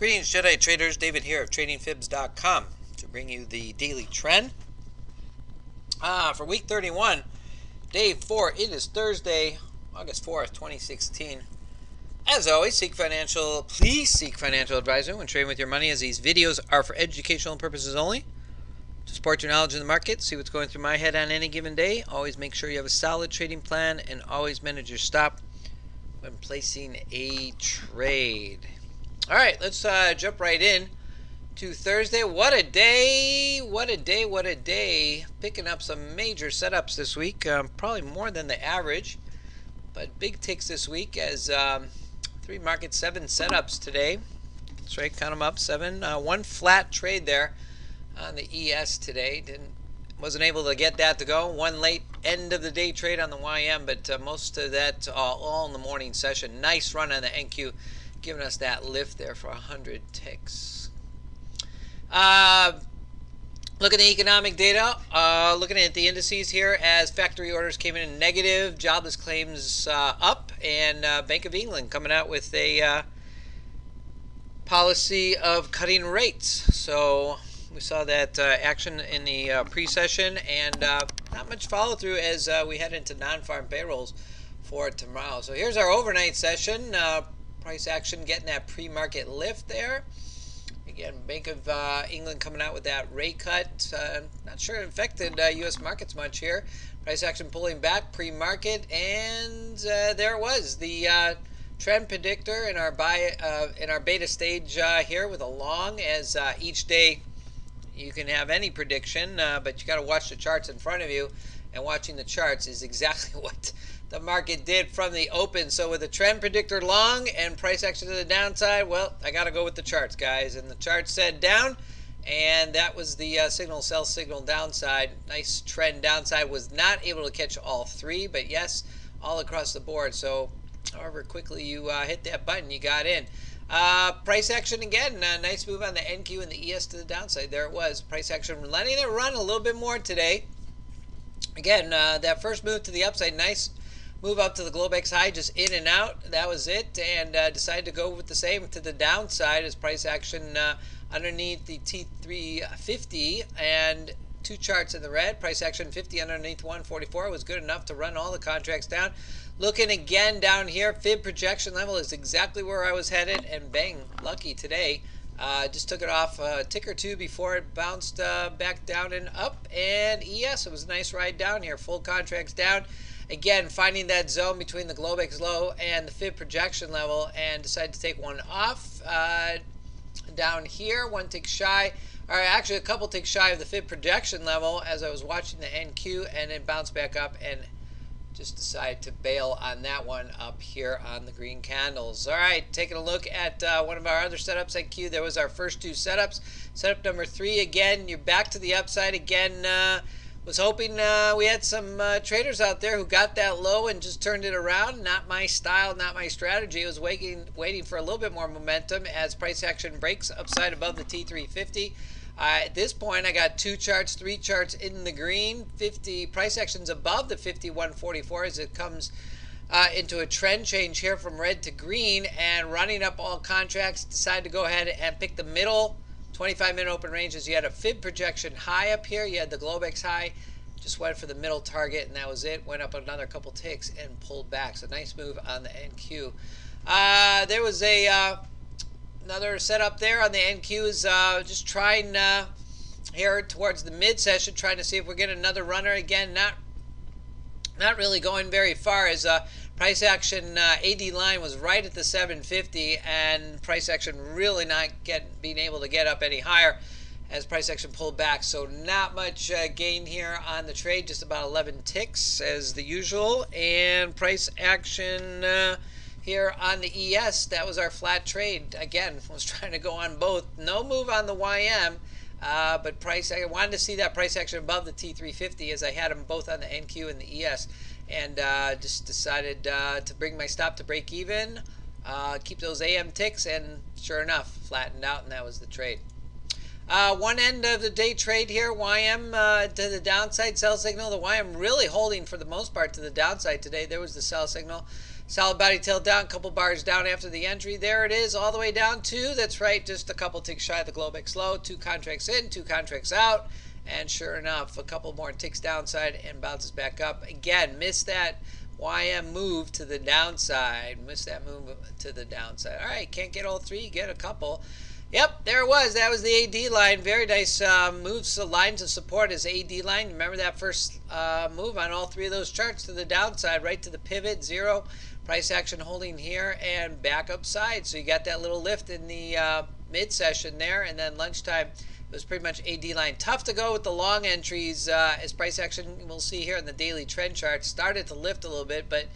Greetings, Jedi traders. David here of TradingFibs.com to bring you the daily trend for week 31, day 4. It is Thursday, August 4th, 2016. As always, please seek financial advisor when trading with your money, as these videos are for educational purposes only. To support your knowledge in the market, see what's going through my head on any given day. Always make sure you have a solid trading plan and always manage your stop when placing a trade. All right, let's jump right in to Thursday. What a day, what a day, what a day. Picking up some major setups this week, probably more than the average, but big ticks this week as three market, 7 setups today. That's right, count them up, 7. One flat trade there on the ES today. Wasn't able to get that to go. One late end of the day trade on the YM, but most of that all in the morning session. Nice run on the NQ, giving us that lift there for 100 ticks. Looking at the economic data, looking at the indices here as factory orders came in negative, jobless claims up, and Bank of England coming out with a policy of cutting rates. So we saw that action in the pre-session, and not much follow-through as we head into non-farm payrolls for tomorrow. So here's our overnight session. Price action getting that pre-market lift there. Again, Bank of England coming out with that rate cut. Not sure it affected U.S. markets much here. Price action pulling back pre-market, and there it was, the trend predictor in our beta stage here with a long. As each day you can have any prediction, but you got to watch the charts in front of you, and watching the charts is exactly what the market did from the open. So with a trend predictor long and price action to the downside, well, I got to go with the charts, guys. And the chart said down, and that was the sell signal downside. Nice trend downside. Was not able to catch all three, but yes, all across the board. So however quickly you hit that button, you got in. Price action again, nice move on the NQ and the ES to the downside. There it was. Price action letting it run a little bit more today. Again, that first move to the upside, nice move up to the Globex high, just in and out. That was it, and decided to go with the same to the downside as price action underneath the T350, and 2 charts in the red. Price action 50 underneath 144 was good enough to run all the contracts down. Looking again down here, fib projection level is exactly where I was headed, and bang, lucky today. Just took it off a tick or two before it bounced back down and up. And yes, it was a nice ride down here. Full contracts down. Again, finding that zone between the Globex low and the fib projection level, and decided to take one off down here. One tick shy, or actually a couple ticks shy of the fib projection level as I was watching the NQ, and then bounced back up and just decided to bail on that one up here on the green candles. All right, taking a look at one of our other setups at Q. There was our first 2 setups. Setup number 3, again, you're back to the upside again. Was hoping we had some traders out there who got that low and just turned it around. Not my style, not my strategy. I was waiting for a little bit more momentum as price action breaks upside above the T350. At this point, I got 2 charts, 3 charts in the green. 50 price actions above the 51.44 as it comes into a trend change here from red to green, and running up all contracts. Decided to go ahead and pick the middle 25-minute open ranges. You had a fib projection high up here. You had the Globex high. Just went for the middle target, and that was it. Went up another couple ticks and pulled back. So nice move on the NQ. There was another setup there on the NQs. Just trying here towards the mid session, trying to see if we're getting another runner again. Not really going very far, as price action AD line was right at the 750, and price action really not being able to get up any higher as price action pulled back. So not much gain here on the trade, just about 11 ticks as the usual. And price action here on the ES, that was our flat trade. Again, was trying to go on both. No move on the YM, but I wanted to see that price action above the T350 as I had them both on the NQ and the ES. And just decided to bring my stop to break even, keep those AM ticks, and sure enough, flattened out, and that was the trade. One end of the day trade here, YM to the downside, sell signal. The YM really holding for the most part to the downside today. There was the sell signal. Solid body tail down, couple bars down after the entry. There it is, all the way down to, that's right, just a couple ticks shy of the Globex low. 2 contracts in, 2 contracts out. And sure enough, a couple more ticks downside and bounces back up. Again, missed that YM move to the downside. Missed that move to the downside. All right, can't get all 3, get a couple. Yep, there it was. That was the AD line. Very nice moves. The lines of support is AD line. Remember that first move on all 3 of those charts to the downside, right to the pivot, 0. Price action holding here and back upside. So you got that little lift in the mid-session there, and then lunchtime it was pretty much AD line. Tough to go with the long entries as price action, we'll see here in the daily trend chart, started to lift a little bit, but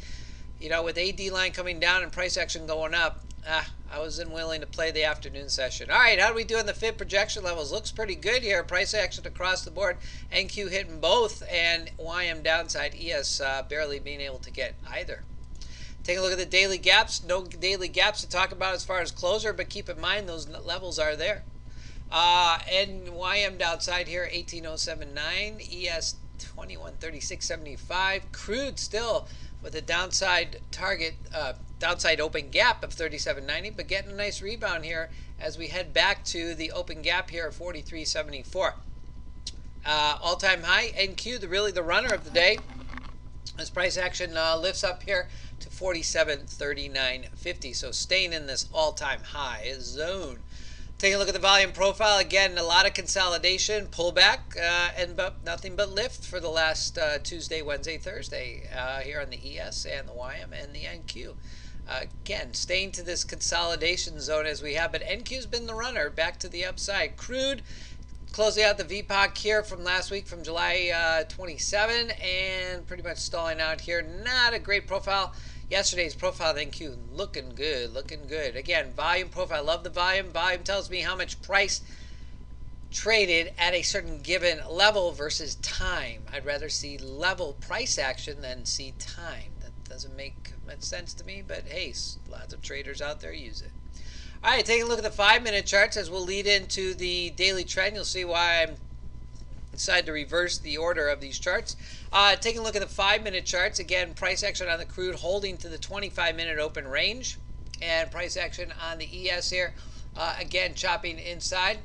you know, with AD line coming down and price action going up, I wasn't willing to play the afternoon session. All right, how do we do on the FIB projection levels? Looks pretty good here. Price action across the board. NQ hitting both, and YM downside. ES barely being able to get either. Take a look at the daily gaps. No daily gaps to talk about as far as closer, but keep in mind those levels are there. And YM downside here, 18.079. ES 21.3675. Crude still with a downside target, downside open gap of 37.90, but getting a nice rebound here as we head back to the open gap here of 43.74. All-time high. NQ, really the runner of the day, as price action lifts up here to 47.3950. So staying in this all-time high zone. Take a look at the volume profile. Again, a lot of consolidation, pullback, and nothing but lift for the last Tuesday, Wednesday, Thursday here on the ES and the YM and the NQ. Again, staying to this consolidation zone as we have, but NQ's been the runner back to the upside. Crude closing out the VPOC here from last week from July 27 and pretty much stalling out here. Not a great profile. Yesterday's profile of NQ looking good, looking good. Again, volume profile, love the volume. Volume tells me how much price traded at a certain given level versus time. I'd rather see level price action than see time. That doesn't make much sense to me, but hey, lots of traders out there use it. All right, taking a look at the 5-minute charts as we'll lead into the daily trend. You'll see why I'm decided to reverse the order of these charts. Taking a look at the 5-minute charts, again, price action on the crude holding to the 25-minute open range, and price action on the ES here, again, chopping inside.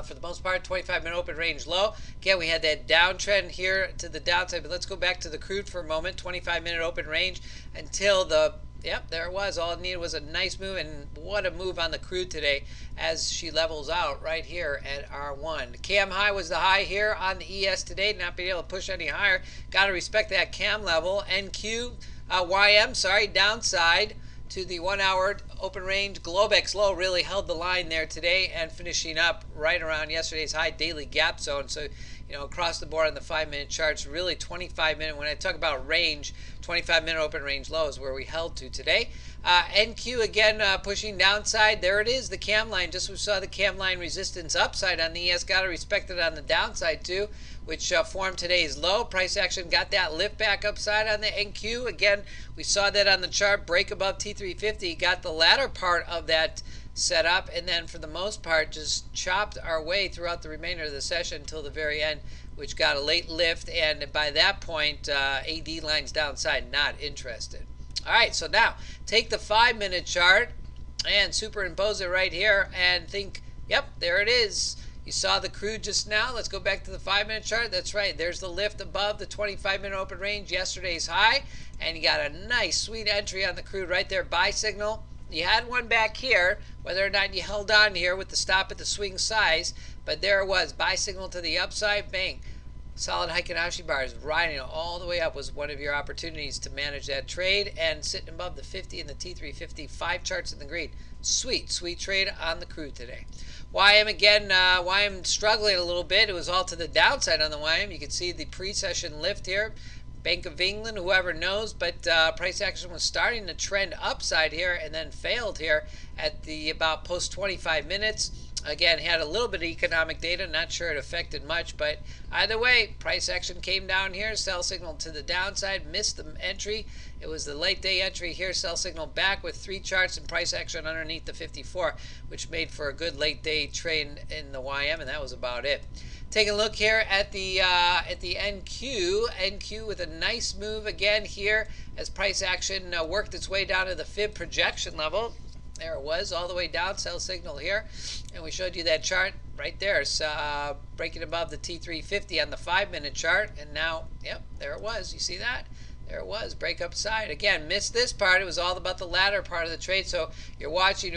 For the most part, 25-minute open range low. Again, we had that downtrend here to the downside, but let's go back to the crude for a moment. 25-minute open range until the, yep, there it was. All it needed was a nice move, and what a move on the crude today as she levels out right here at R1. Cam high was the high here on the ES today, not being able to push any higher. Got to respect that cam level. NQ, YM, sorry, downside to the 1-hour open range. Globex low really held the line there today and finishing up right around yesterday's high daily gap zone. So, you know, across the board on the 5-minute charts, really 25-minute, when I talk about range, 25-minute open range low is where we held to today. NQ again pushing downside. There it is, the cam line. Just we saw the cam line resistance upside on the ES. Got to respect it on the downside too, which formed today's low. Price action got that lift back upside on the NQ. Again, we saw that on the chart, break above T350. Got the latter part of that set up, and then for the most part just chopped our way throughout the remainder of the session until the very end, which got a late lift, and by that point AD lines downside, not interested. All right, so now take the 5-minute chart and superimpose it right here and think, yep, there it is. You saw the crude just now. Let's go back to the 5-minute chart. That's right, there's the lift above the 25-minute open range, yesterday's high, and you got a nice sweet entry on the crude right there, buy signal. You had one back here, whether or not you held on here with the stop at the swing size, but there it was, buy signal to the upside, bang. Solid Heikin Ashi bars riding all the way up was one of your opportunities to manage that trade, and sitting above the 50 and the T350, 5 charts in the green. Sweet, sweet trade on the crude today. YM again, YM struggling a little bit. It was all to the downside on the YM. You can see the pre-session lift here. Bank of England, whoever knows, but price action was starting to trend upside here and then failed here at the about post 25 minutes. Again, had a little bit of economic data, not sure it affected much, but either way, price action came down here, sell signal to the downside, missed the entry. It was the late day entry here, sell signal back with 3 charts and price action underneath the 54, which made for a good late day trade in the YM, and that was about it. Take a look here at the NQ. NQ with a nice move again here as price action worked its way down to the fib projection level. There it was, all the way down, sell signal here. And we showed you that chart right there, breaking above the T350 on the 5-minute chart. And now, yep, there it was. You see that? There it was, break upside. Again, missed this part. It was all about the latter part of the trade. So you're watching,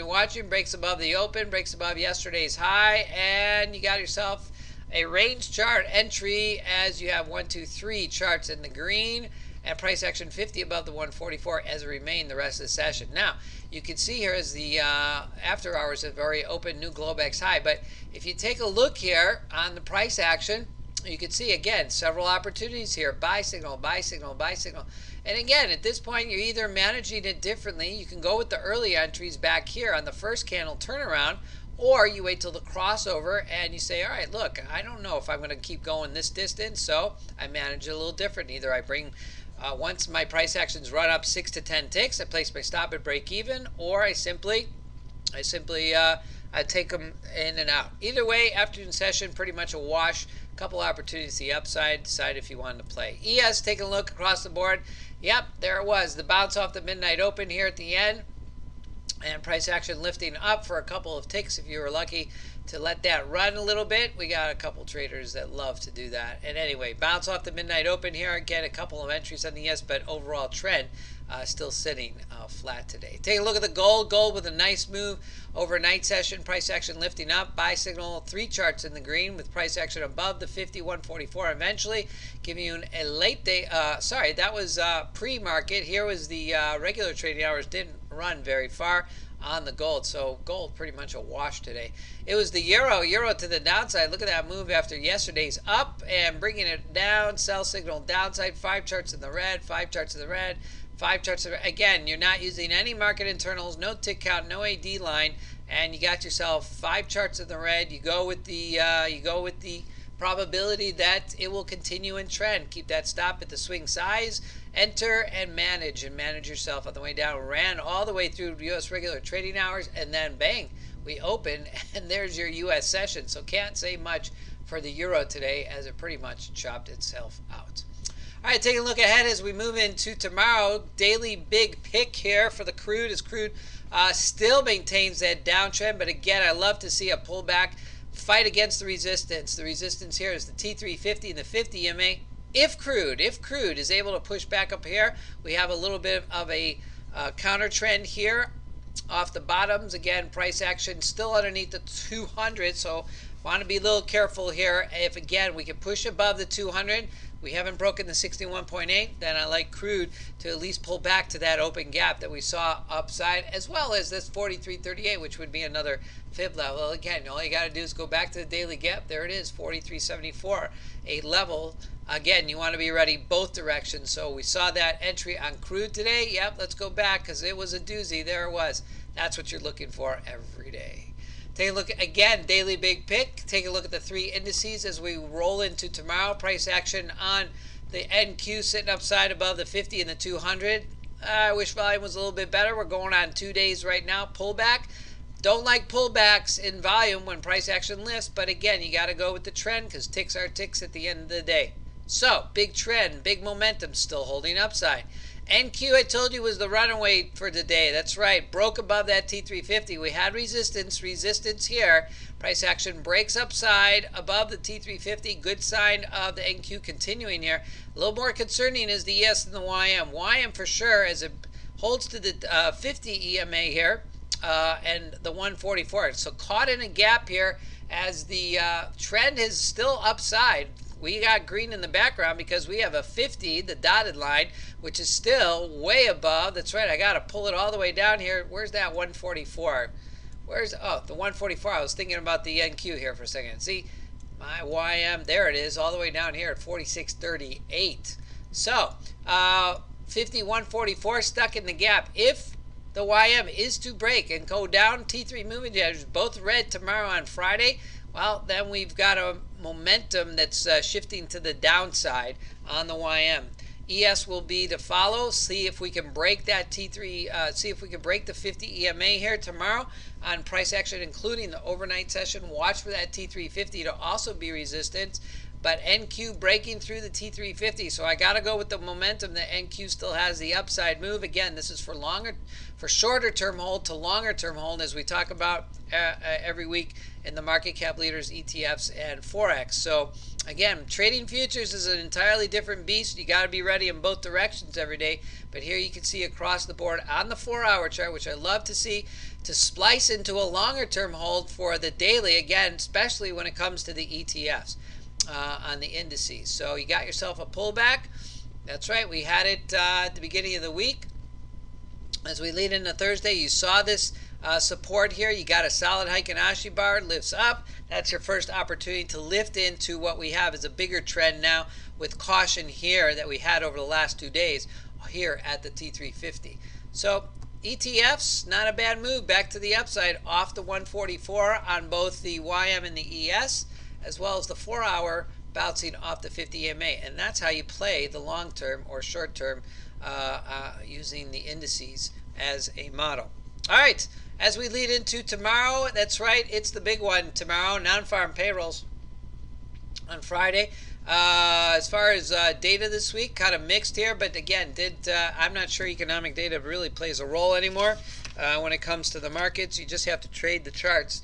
breaks above the open, breaks above yesterday's high, and you got yourself a range chart entry as you have 1, 2, 3 charts in the green and price action 50 above the 144 as it remained the rest of the session. Now, you can see here as the after hours have already opened new Globex high, but if you take a look here on the price action, you can see again several opportunities here. Buy signal, buy signal, buy signal. And again, at this point, you're either managing it differently. You can go with the early entries back here on the first candle turnaround, or you wait till the crossover and you say, all right, look, I don't know if I'm going to keep going this distance, so I manage it a little different. Either I bring, once my price actions run up 6 to 10 ticks, I place my stop at break even, or I simply take them in and out. Either way, afternoon session, pretty much a wash. Couple opportunities to the upside. Decide if you wanted to play. ES, taking a look across the board. Yep, there it was. The bounce off the midnight open here at the end. And price action lifting up for a couple of ticks if you were lucky to let that run a little bit. We got a couple traders that love to do that. And anyway, bounce off the midnight open here. Again, a couple of entries on the ES, but overall trend still sitting flat today. Take a look at the gold. Gold with a nice move overnight session. Price action lifting up. Buy signal, 3 charts in the green with price action above the 50, 144. Eventually giving you a late day. Sorry, that was pre-market. Here was the regular trading hours. Didn't run very far on the gold, so gold pretty much a wash today. It was the euro to the downside. Look at that move after yesterday's up and bringing it down. Sell signal downside. 5 charts in the red, 5 charts in the red, 5 charts in the red. Again, you're not using any market internals, no tick count, no AD line, and you got yourself 5 charts in the red. You go with the probability that it will continue in trend. Keep that stop at the swing size. Enter and manage yourself on the way down. Ran all the way through U.S. regular trading hours, and then bang, we open, and there's your U.S. session. So can't say much for the euro today as it pretty much chopped itself out. All right, taking a look ahead as we move into tomorrow. Daily big pick here for the crude as crude still maintains that downtrend, but again, I love to see a pullback, fight against the resistance. The resistance here is the T350 and the 50 EMA. If crude is able to push back up here, we have a little bit of a counter trend here off the bottoms. Again, price action still underneath the 200, so want to be a little careful here. If again we can push above the 200, we haven't broken the 61.8, then I like crude to at least pull back to that open gap that we saw upside, as well as this 43.38, which would be another fib level. Again, all you got to do is go back to the daily gap. There it is, 43.74, a level. Again, you want to be ready both directions. So we saw that entry on crude today. Yep, let's go back because it was a doozy. There it was. That's what you're looking for every day. Take a look again, daily big pick. Take a look at the 3 indices as we roll into tomorrow. Price action on the NQ sitting upside above the 50 and the 200. I wish volume was a little bit better. We're going on 2 days right now. Pullback. Don't like pullbacks in volume when price action lifts, but again, you got to go with the trend because ticks are ticks at the end of the day. So, big trend, big momentum, still holding upside. NQ, I told you, was the runaway for today. That's right. Broke above that T350. We had resistance here. Price action breaks upside above the T350. Good sign of the NQ continuing here. A little more concerning is the ES and the YM. YM for sure as it holds to the 50 EMA here and the 144. So caught in a gap here as the trend is still upside. We got green in the background because we have a 50, the dotted line, which is still way above. That's right. I got to pull it all the way down here. Where's that 144? Oh, the 144. I was thinking about the NQ here for a second. See, my YM, there it is, all the way down here at 46.38. So, 50, 144 stuck in the gap. If the YM is to break and go down, T3 moving averages both red tomorrow on Friday, well, then we've got a momentum that's shifting to the downside on the YM. ES will be to follow. See if we can break that T3. See if we can break the 50 EMA here tomorrow on price action, including the overnight session. Watch for that T350 to also be resistance. But NQ breaking through the T350, so I got to go with the momentum that NQ still has the upside move. Again, this is for shorter term hold to longer term hold, as we talk about every week in the market cap leaders, ETFs, and Forex. So again, trading futures is an entirely different beast. You got to be ready in both directions every day. But here you can see across the board on the 4-hour chart, which I love to see, to splice into a longer term hold for the daily, again, especially when it comes to the ETFs. On the indices. So you got yourself a pullback. That's right, we had it at the beginning of the week. As we lead into Thursday, you saw this support here. You got a solid Heikin Ashi bar, lifts up. That's your first opportunity to lift into what we have is a bigger trend now, with caution here that we had over the last 2 days here at the T350. So ETFs, not a bad move, back to the upside off the 144 on both the YM and the ES, as well as the 4-hour bouncing off the 50 EMA. And that's how you play the long term or short term using the indices as a model. All right, as we lead into tomorrow, that's right, it's the big one tomorrow, non-farm payrolls on Friday. As far as data this week, kind of mixed here, but again, I'm not sure economic data really plays a role anymore when it comes to the markets. You just have to trade the charts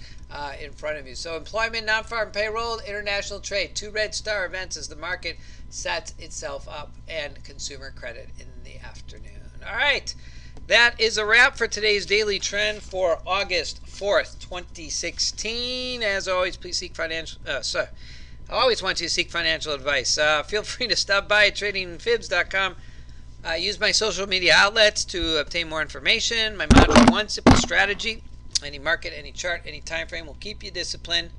in front of you. So employment, non-farm payroll, international trade, 2 red star events as the market sets itself up, and consumer credit in the afternoon. All right, that is a wrap for today's daily trend for August 4th, 2016. As always, please seek financial, I always want you to seek financial advice. Feel free to stop by at tradingfibs.com. Use my social media outlets to obtain more information. My Module 1 simple strategy. Any market, any chart, any time frame will keep you disciplined.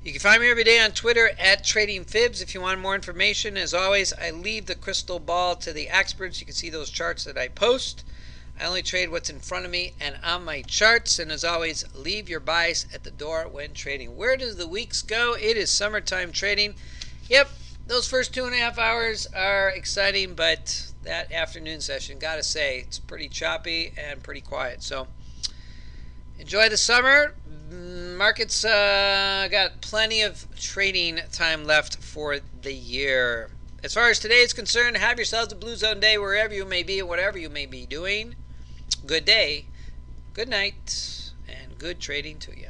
You can find me every day on Twitter at TradingFibs. If you want more information, as always, I leave the crystal ball to the experts. You can see those charts that I post. I only trade what's in front of me and on my charts. And as always, leave your bias at the door when trading. Where does the weeks go? It is summertime trading. Yep, those first 2.5 hours are exciting, but that afternoon session, gotta say, it's pretty choppy and pretty quiet. So enjoy the summer. Markets got plenty of trading time left for the year. As far as today is concerned, have yourselves a Blue Zone day wherever you may be and whatever you may be doing. Good day, good night, and good trading to you.